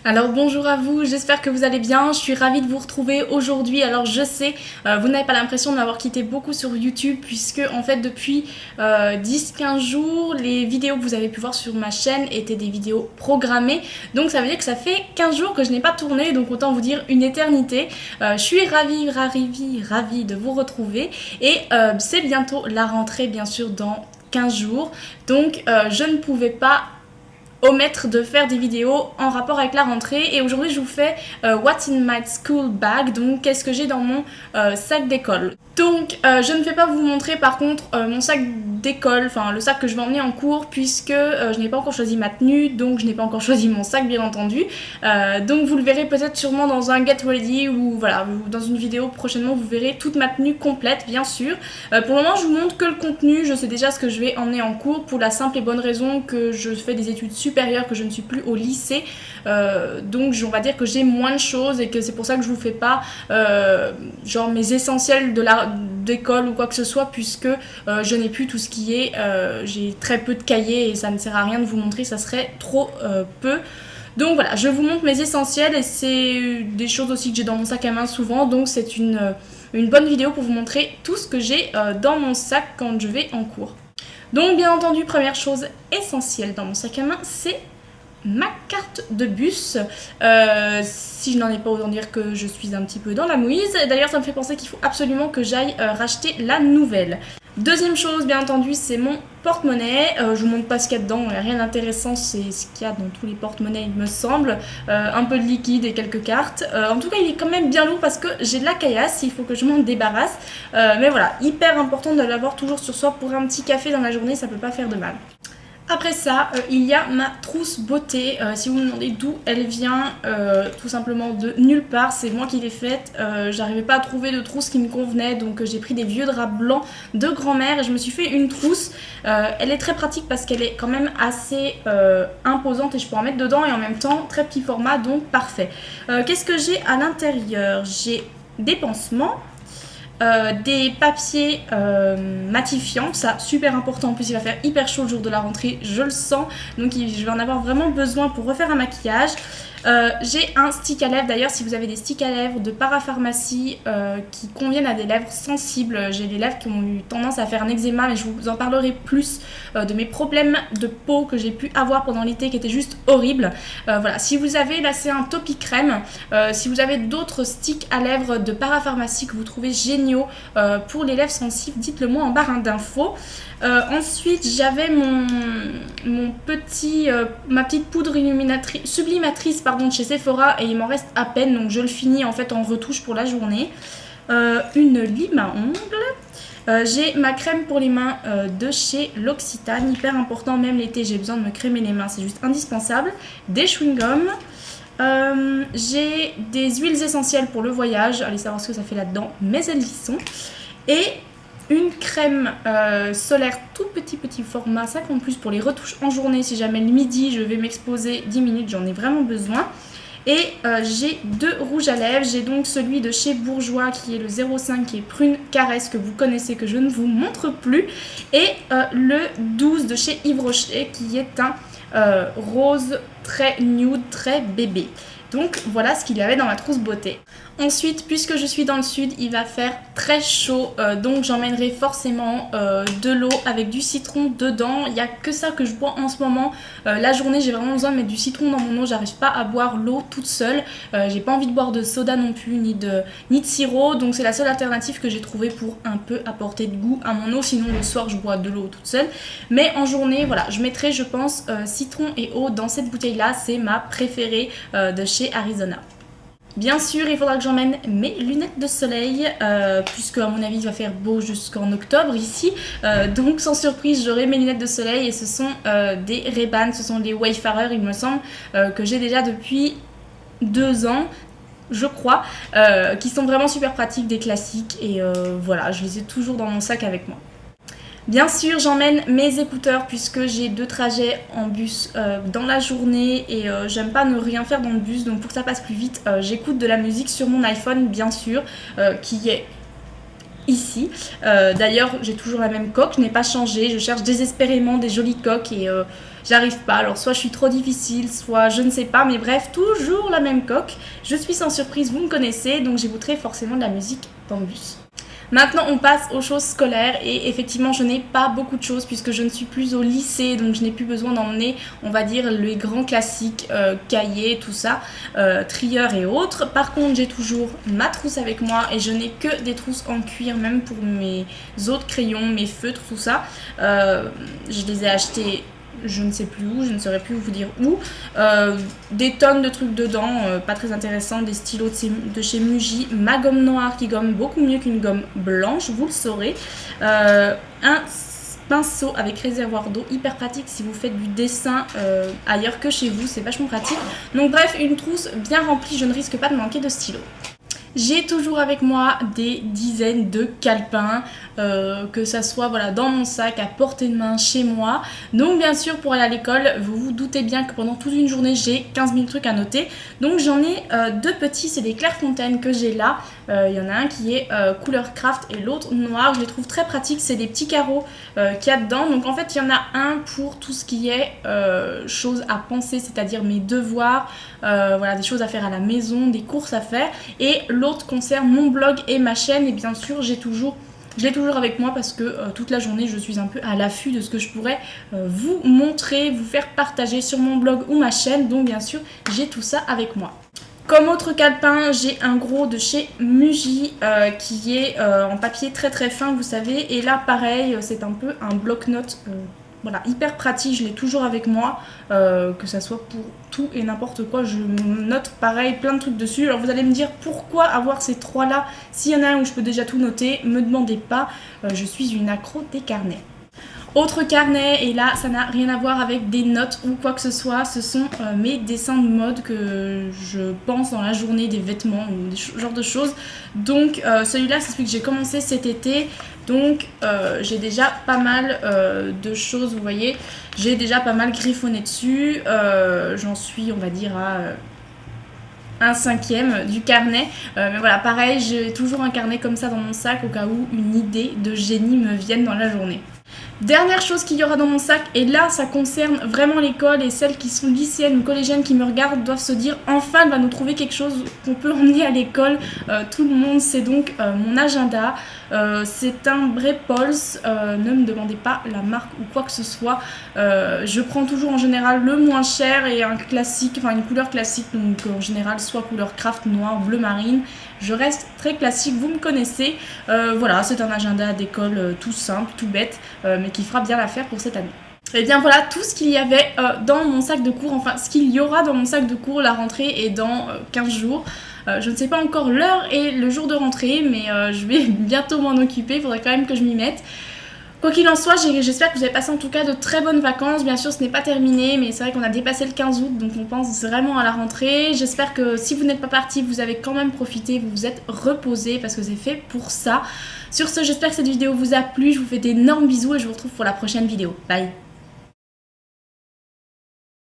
Alors bonjour à vous, j'espère que vous allez bien, je suis ravie de vous retrouver aujourd'hui. Alors je sais, vous n'avez pas l'impression de m'avoir quitté beaucoup sur YouTube puisque en fait depuis 10-15 jours, les vidéos que vous avez pu voir sur ma chaîne étaient des vidéos programmées. Donc ça veut dire que ça fait 15 jours que je n'ai pas tourné, donc autant vous dire une éternité. Je suis ravie de vous retrouver et c'est bientôt la rentrée bien sûr dans 15 jours. Donc je ne pouvais pas omettre de faire des vidéos en rapport avec la rentrée et aujourd'hui je vous fais What's in my school bag, donc qu'est-ce que j'ai dans mon sac d'école. Donc je ne vais pas vous montrer par contre mon sac d'école, enfin le sac que je vais emmener en cours puisque je n'ai pas encore choisi ma tenue, donc je n'ai pas encore choisi mon sac bien entendu. Donc vous le verrez peut-être sûrement dans un get ready ou voilà, dans une vidéo prochainement vous verrez toute ma tenue complète bien sûr. Pour le moment je vous montre que le contenu, je sais déjà ce que je vais emmener en cours pour la simple et bonne raison que je fais des études supérieures, que je ne suis plus au lycée, donc on va dire que j'ai moins de choses et que c'est pour ça que je vous fais pas genre mes essentiels d'école ou quoi que ce soit puisque je n'ai plus tout ce qui est, j'ai très peu de cahiers et ça ne sert à rien de vous montrer, ça serait trop peu. Donc voilà, je vous montre mes essentiels et c'est des choses aussi que j'ai dans mon sac à main souvent, donc c'est une bonne vidéo pour vous montrer tout ce que j'ai dans mon sac quand je vais en cours. Donc bien entendu, première chose essentielle dans mon sac à main, c'est ma carte de bus. Si je n'en ai pas, autant dire que je suis un petit peu dans la mouise. D'ailleurs ça me fait penser qu'il faut absolument que j'aille racheter la nouvelle. Deuxième chose bien entendu, c'est mon porte-monnaie. Je vous montre pas ce qu'il y a dedans, il n'y a rien d'intéressant, c'est ce qu'il y a dans tous les porte-monnaies il me semble. Un peu de liquide et quelques cartes. En tout cas il est quand même bien lourd parce que j'ai de la caillasse, il faut que je m'en débarrasse. Mais voilà, hyper important de l'avoir toujours sur soi pour un petit café dans la journée, ça peut pas faire de mal. Après ça, il y a ma trousse beauté. Si vous me demandez d'où elle vient, tout simplement de nulle part, c'est moi qui l'ai faite. J'arrivais pas à trouver de trousse qui me convenait, donc j'ai pris des vieux draps blancs de grand-mère et je me suis fait une trousse. Elle est très pratique parce qu'elle est quand même assez imposante et je peux en mettre dedans et en même temps très petit format, donc parfait. Qu'est-ce que j'ai à l'intérieur? J'ai des pansements. Des papiers matifiants, ça super important, en plus il va faire hyper chaud le jour de la rentrée, je le sens, donc je vais en avoir vraiment besoin pour refaire un maquillage. J'ai un stick à lèvres, d'ailleurs si vous avez des sticks à lèvres de parapharmacie qui conviennent à des lèvres sensibles, j'ai des lèvres qui ont eu tendance à faire un eczéma, mais je vous en parlerai plus de mes problèmes de peau que j'ai pu avoir pendant l'été qui étaient juste horribles. Voilà, si vous avez, là c'est un Topi Crème, si vous avez d'autres sticks à lèvres de parapharmacie que vous trouvez géniaux pour les lèvres sensibles, dites-le moi en barre d'infos. Ensuite j'avais ma petite poudre sublimatrice de chez Sephora et il m'en reste à peine, donc je le finis en fait en retouche pour la journée. Une lime à ongles. J'ai ma crème pour les mains de chez L'Occitane, hyper important, même l'été j'ai besoin de me crémer les mains, c'est juste indispensable. Des chewing-gums. J'ai des huiles essentielles pour le voyage, allez savoir ce que ça fait là-dedans, mais elles y sont. Et une crème solaire tout petit format 50+ pour les retouches en journée, si jamais le midi je vais m'exposer 10 minutes, j'en ai vraiment besoin. Et j'ai deux rouges à lèvres, j'ai donc celui de chez Bourjois qui est le 05 qui est prune caresse que vous connaissez, que je ne vous montre plus, et le 12 de chez Yves Rocher qui est un rose très nude, très bébé. Donc voilà ce qu'il y avait dans ma trousse beauté. Ensuite, puisque je suis dans le sud, il va faire très chaud, donc j'emmènerai forcément de l'eau avec du citron dedans. Il n'y a que ça que je bois en ce moment. La journée, j'ai vraiment besoin de mettre du citron dans mon eau. J'arrive pas à boire l'eau toute seule. J'ai pas envie de boire de soda non plus, ni de sirop. Donc c'est la seule alternative que j'ai trouvée pour un peu apporter de goût à mon eau. Sinon le soir, je bois de l'eau toute seule. Mais en journée, voilà, je mettrai, je pense, citron et eau dans cette bouteille-là. C'est ma préférée de chez Arizona. Bien sûr, il faudra que j'emmène mes lunettes de soleil, puisque à mon avis il va faire beau jusqu'en octobre ici. Donc sans surprise, j'aurai mes lunettes de soleil et ce sont des Ray-Ban, ce sont des Wayfarer, il me semble, que j'ai déjà depuis 2 ans. Je crois, qui sont vraiment super pratiques, des classiques et voilà, je les ai toujours dans mon sac avec moi. Bien sûr, j'emmène mes écouteurs puisque j'ai 2 trajets en bus dans la journée et j'aime pas ne rien faire dans le bus, donc pour que ça passe plus vite, j'écoute de la musique sur mon iPhone bien sûr, qui est ici. D'ailleurs, j'ai toujours la même coque, je n'ai pas changé. Je cherche désespérément des jolies coques et j'arrive pas. Alors soit je suis trop difficile, soit je ne sais pas. Mais bref, toujours la même coque. Je suis sans surprise, vous me connaissez, donc j'écouterai forcément de la musique dans le bus. Maintenant, on passe aux choses scolaires et effectivement, je n'ai pas beaucoup de choses puisque je ne suis plus au lycée, donc je n'ai plus besoin d'emmener, on va dire, les grands classiques, cahiers, tout ça, trieurs et autres. Par contre, j'ai toujours ma trousse avec moi et je n'ai que des trousses en cuir, même pour mes autres crayons, mes feutres, tout ça. Je les ai achetés... je ne sais plus où, je ne saurais plus vous dire où, des tonnes de trucs dedans, pas très intéressants, des stylos de chez Muji, ma gomme noire qui gomme beaucoup mieux qu'une gomme blanche, vous le saurez, un pinceau avec réservoir d'eau, hyper pratique si vous faites du dessin ailleurs que chez vous, c'est vachement pratique. Donc bref, une trousse bien remplie, je ne risque pas de manquer de stylos. J'ai toujours avec moi des dizaines de calepins, que ça soit voilà, dans mon sac, à portée de main, chez moi. Donc bien sûr pour aller à l'école, vous vous doutez bien que pendant toute une journée j'ai 15 000 trucs à noter. Donc j'en ai deux petits, c'est des Clairefontaine que j'ai là. Il y en a un qui est couleur craft et l'autre noir. Je les trouve très pratiques, c'est des petits carreaux qu'il y a dedans. Donc en fait il y en a un pour tout ce qui est choses à penser, c'est-à-dire mes devoirs, voilà, des choses à faire à la maison, des courses à faire. Et l'autre concerne mon blog et ma chaîne et bien sûr je l'ai toujours avec moi parce que toute la journée je suis un peu à l'affût de ce que je pourrais vous montrer, vous faire partager sur mon blog ou ma chaîne, donc bien sûr j'ai tout ça avec moi. Comme autre calepin, j'ai un gros de chez Muji qui est en papier très très fin, vous savez, et là pareil c'est un peu un bloc-notes. Voilà, hyper pratique, je l'ai toujours avec moi, que ça soit pour tout et n'importe quoi, je note pareil plein de trucs dessus. Alors vous allez me dire pourquoi avoir ces trois là, s'il y en a un où je peux déjà tout noter, me demandez pas, je suis une accro des carnets. Autre carnet, et là ça n'a rien à voir avec des notes ou quoi que ce soit, ce sont mes dessins de mode que je pense dans la journée, des vêtements ou des genres de choses. Donc celui-là c'est celui que j'ai commencé cet été, donc j'ai déjà pas mal de choses, vous voyez, j'ai déjà pas mal griffonné dessus, j'en suis on va dire à 1/5 du carnet, mais voilà pareil j'ai toujours un carnet comme ça dans mon sac au cas où une idée de génie me vienne dans la journée. Dernière chose qu'il y aura dans mon sac, et là ça concerne vraiment l'école et celles qui sont lycéennes ou collégiennes qui me regardent doivent se dire enfin elle va nous trouver quelque chose qu'on peut emmener à l'école, tout le monde, c'est donc mon agenda. C'est un Brepols, ne me demandez pas la marque ou quoi que ce soit, je prends toujours en général le moins cher et un classique, enfin une couleur classique, donc en général soit couleur craft, noir, bleu marine. Je reste très classique, vous me connaissez, voilà c'est un agenda d'école tout simple, tout bête, mais qui fera bien l'affaire pour cette année. Et bien voilà tout ce qu'il y avait dans mon sac de cours, enfin ce qu'il y aura dans mon sac de cours, la rentrée est dans 15 jours. Je ne sais pas encore l'heure et le jour de rentrée, mais je vais bientôt m'en occuper, il faudrait quand même que je m'y mette. Quoi qu'il en soit, j'espère que vous avez passé en tout cas de très bonnes vacances. Bien sûr, ce n'est pas terminé, mais c'est vrai qu'on a dépassé le 15 août, donc on pense vraiment à la rentrée. J'espère que si vous n'êtes pas parti, vous avez quand même profité, vous vous êtes reposé parce que c'est fait pour ça. Sur ce, j'espère que cette vidéo vous a plu. Je vous fais d'énormes bisous et je vous retrouve pour la prochaine vidéo. Bye!